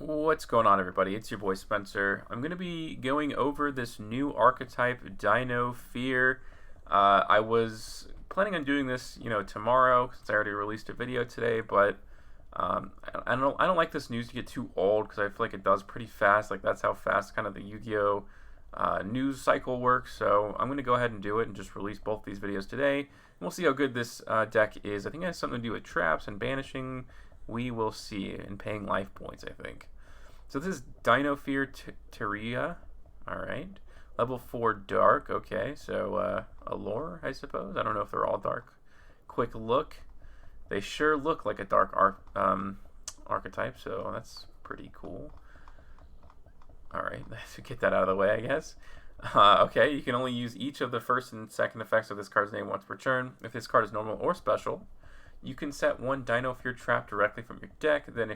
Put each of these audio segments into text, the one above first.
What's going on, everybody? It's your boy Spencer. I'm going to be going over this new archetype, Dinofear. I was planning on doing this, tomorrow since I already released a video today, but I don't like this news to get too old because I feel like it does pretty fast. Like that's how fast kind of the Yu-Gi-Oh news cycle works. So I'm going to go ahead and do it and just release both these videos today. And we'll see how good this deck is. I think it has something to do with traps and banishing. We will see, and paying life points, I think. So this is Dinofear Teria. Alright. Level 4 Dark. Okay, so Allure, I suppose. I don't know if they're all dark. Quick look. They sure look like a dark archetype, so that's pretty cool. Alright, let's get that out of the way, I guess. Okay, you can only use each of the first and second effects of this card's name once per turn. If this card is normal or special, you can set one Dinofear trap directly from your deck. Then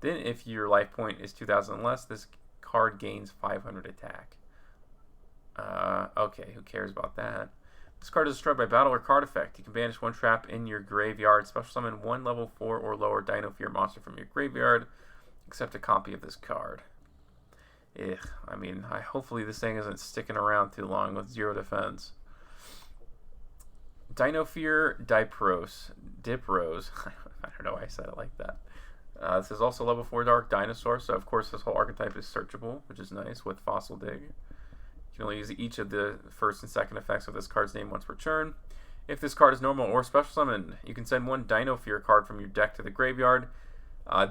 if your life point is 2,000 less, this card gains 500 attack. Okay, who cares about that? This card is destroyed by battle or card effect. You can banish one trap in your graveyard. Special summon one level 4 or lower Dinofear monster from your graveyard, except a copy of this card. Ugh, I mean, hopefully this thing isn't sticking around too long with 0 defense. Dinofear Dipros. I don't know why I said it like that. This is also level 4 Dark Dinosaur, so of course this whole archetype is searchable, which is nice with Fossil Dig. You can only use each of the first and second effects of this card's name once per turn. If this card is normal or special summon, you can send one Dinofear card from your deck to the graveyard.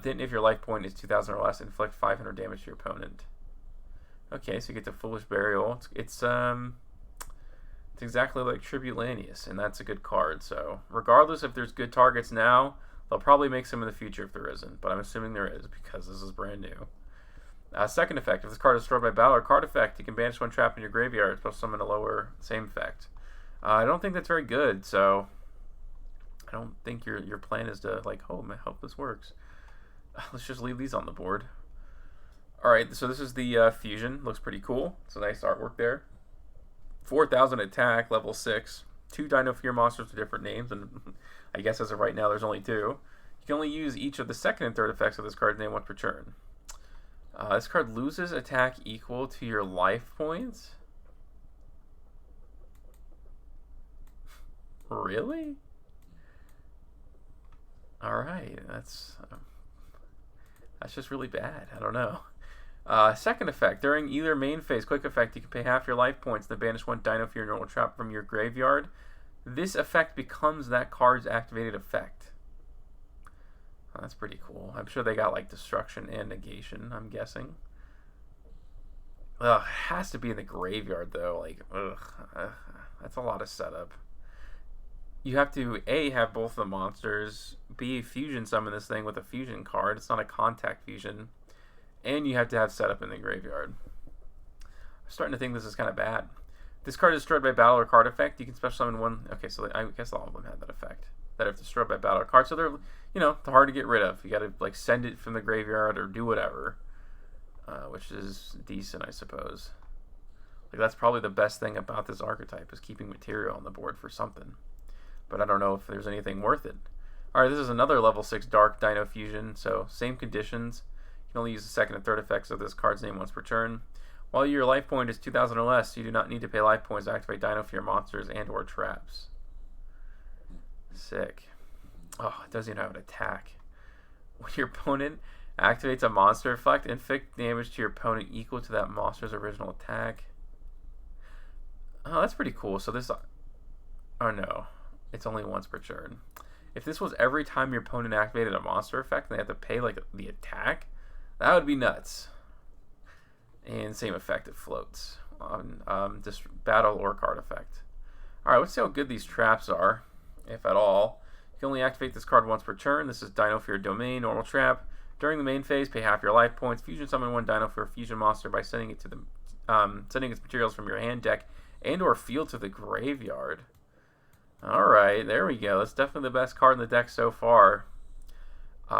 Then if your life point is 2,000 or less, inflict 500 damage to your opponent. Okay, so you get the Foolish Burial. It's exactly like Tribute Lanius, and that's a good card. So regardless if there's good targets now, they'll probably make some in the future if there isn't, but I'm assuming there is because this is brand new. Second effect, if this card is destroyed by battle or card effect, you can banish one trap in your graveyard, special summon a lower same effect. I don't think that's very good, so I don't think your plan is to like, oh man, hope this works. Let's just leave these on the board. Alright, so this is the fusion. Looks pretty cool. It's a nice artwork there. 4,000 attack, level 6. 2 Dinofear monsters with different names, and I guess as of right now there's only 2. You can only use each of the second and third effects of this card's name once per turn. This card loses attack equal to your life points? Really? Alright, that's just really bad. I don't know. Second effect, during either main phase quick effect, you can pay half your life points to banish one Dinofear normal trap from your graveyard. This effect becomes that card's activated effect. Oh, that's pretty cool. I'm sure they got like destruction and negation, I'm guessing. Ugh, it has to be in the graveyard though. Like, that's a lot of setup. You have to A, have both the monsters, B, fusion summon this thing with a fusion card. It's not a contact fusion. And you have to have setup in the graveyard. I'm starting to think this is kind of bad. This card is destroyed by battle or card effect. You can special summon one. Okay, so I guess all of them had that effect. That if destroyed by battle or card, so they're they're hard to get rid of. You got to like send it from the graveyard or do whatever, which is decent, I suppose. Like that's probably the best thing about this archetype is keeping material on the board for something. But I don't know if there's anything worth it. All right, this is another level 6 Dark Dino Fusion. So same conditions. You can only use the second and third effects of this card's name once per turn. While your life point is 2,000 or less, you do not need to pay life points to activate Dinofear monsters and or traps. Sick. Oh, it doesn't even have an attack. When your opponent activates a monster effect, inflict damage to your opponent equal to that monster's original attack. Oh, that's pretty cool. So this... Oh, no. It's only once per turn. If this was every time your opponent activated a monster effect and they have to pay like the attack, that would be nuts. And same effect, it floats on just battle or card effect. Alright, let's see how good these traps are, if at all. You can only activate this card once per turn. This is Dinofear Domain, normal trap. During the main phase, pay half your life points. Fusion summon one Dinofear fusion monster by sending it to the sending its materials from your hand, deck, and or field to the graveyard. Alright, there we go. That's definitely the best card in the deck so far.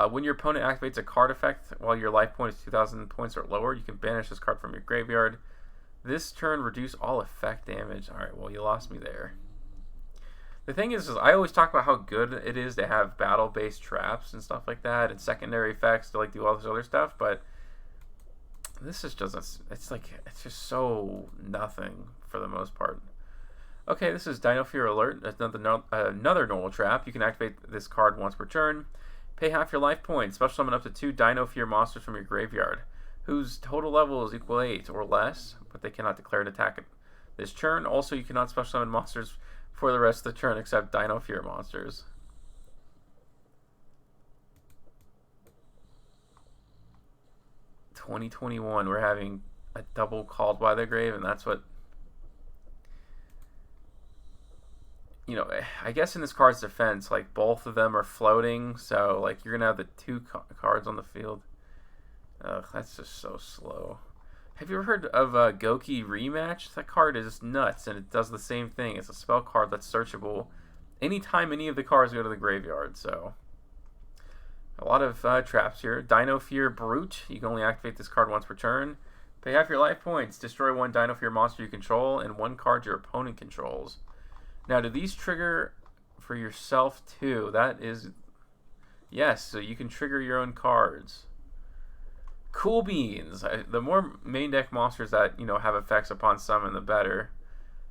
When your opponent activates a card effect while your life point is 2,000 points or lower, you can banish this card from your graveyard. This turn, reduce all effect damage. Alright, well, you lost me there. The thing is I always talk about how good it is to have battle-based traps and stuff like that, and secondary effects to like do all this other stuff, but this is just, it's just so nothing for the most part. Okay, this is Dinofear Alert. That's another normal trap. You can activate this card once per turn. Pay half your life points. Special summon up to 2 Dinofear monsters from your graveyard, whose total level is equal to 8 or less, but they cannot declare an attack this turn. Also, you cannot special summon monsters for the rest of the turn except Dinofear monsters. (2021) we're having a double Called by the Grave, and that's what, you know, I guess in this card's defense, like, both of them are floating, so like you're gonna have the 2 cards on the field. Ugh, that's just so slow. Have you ever heard of Goki Rematch? That card is nuts, and it does the same thing. It's a spell card that's searchable anytime any of the cards go to the graveyard. So a lot of traps here. Dinofear Brute. You can only activate this card once per turn. Pay half your life points. Destroy 1 Dinofear monster you control and 1 card your opponent controls. Now, do these trigger for yourself too? That is, yes. So you can trigger your own cards. Cool beans. The more main deck monsters that, you know, have effects upon summon, the better.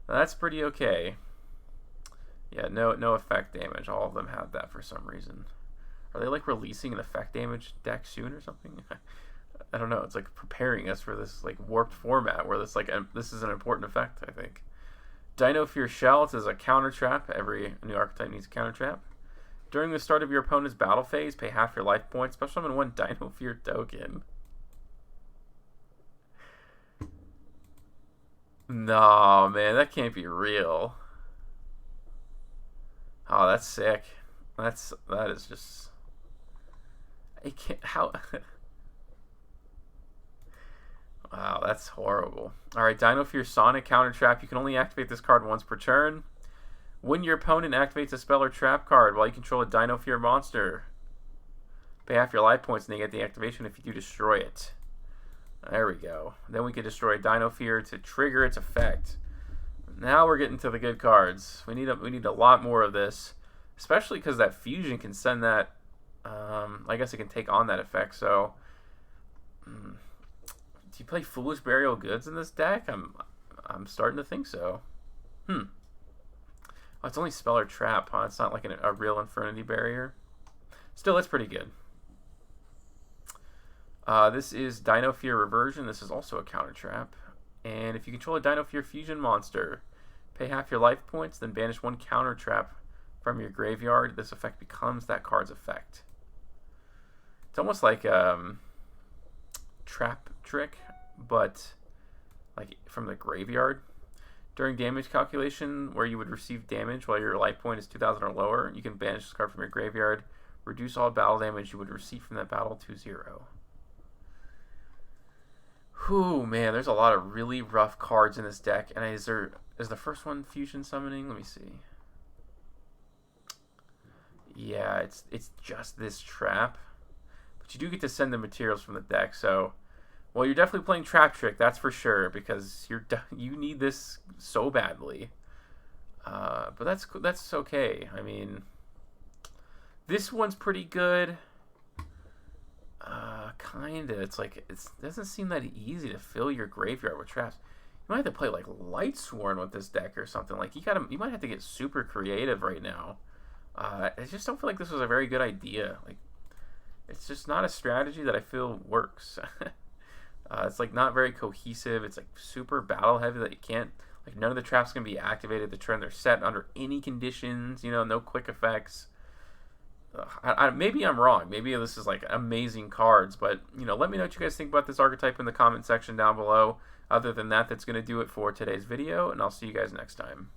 Now, that's pretty okay. Yeah, no effect damage. All of them have that for some reason. Are they like releasing an effect damage deck soon or something? I don't know. It's like preparing us for this like warped format where this is an important effect, I think. Dinofear Shell is a counter trap. Every new archetype needs a counter trap. During the start of your opponent's battle phase, pay half your life points. Special summon 1 Dinofear token. No, man, that can't be real. Oh, that's sick. That is just. It can't. How? Wow, that's horrible. All right, Dinofear Sonic counter trap. You can only activate this card once per turn. When your opponent activates a spell or trap card while you control a Dinofear monster, pay half your life points and they get the activation if you do destroy it. There we go. Then we can destroy Dinofear to trigger its effect. Now we're getting to the good cards. We need a lot more of this, especially because that fusion can send that. I guess it can take on that effect. So, do you play Foolish Burial Goods in this deck? I'm starting to think so. Oh, it's only spell or trap, huh? It's not like a real Infernity Barrier. Still, it's pretty good. This is Dinofear Reversion. This is also a counter trap. And if you control a Dinofear fusion monster, pay half your life points, then banish 1 counter trap from your graveyard. This effect becomes that card's effect. It's almost like Trap Trick, but like from the graveyard. During damage calculation, where you would receive damage while your life point is 2,000 or lower, you can banish this card from your graveyard. Reduce all battle damage you would receive from that battle to 0. Whew, man, there's a lot of really rough cards in this deck. And is the first one fusion summoning? Let me see. Yeah, it's just this trap. But you do get to send the materials from the deck, so well, you're definitely playing Trap Trick, that's for sure, because you need this so badly. But that's okay. I mean, this one's pretty good. Kinda. It's like it doesn't seem that easy to fill your graveyard with traps. You might have to play like Lightsworn with this deck or something. Like you might have to get super creative right now. I just don't feel like this was a very good idea. Like, it's just not a strategy that I feel works. It's like not very cohesive. It's like super battle heavy that you can't, like, none of the traps can be activated the turn they're set under any conditions. You know, no quick effects. Maybe I'm wrong. Maybe this is like amazing cards, but you know, let me know what you guys think about this archetype in the comment section down below. Other than that, that's going to do it for today's video, and I'll see you guys next time.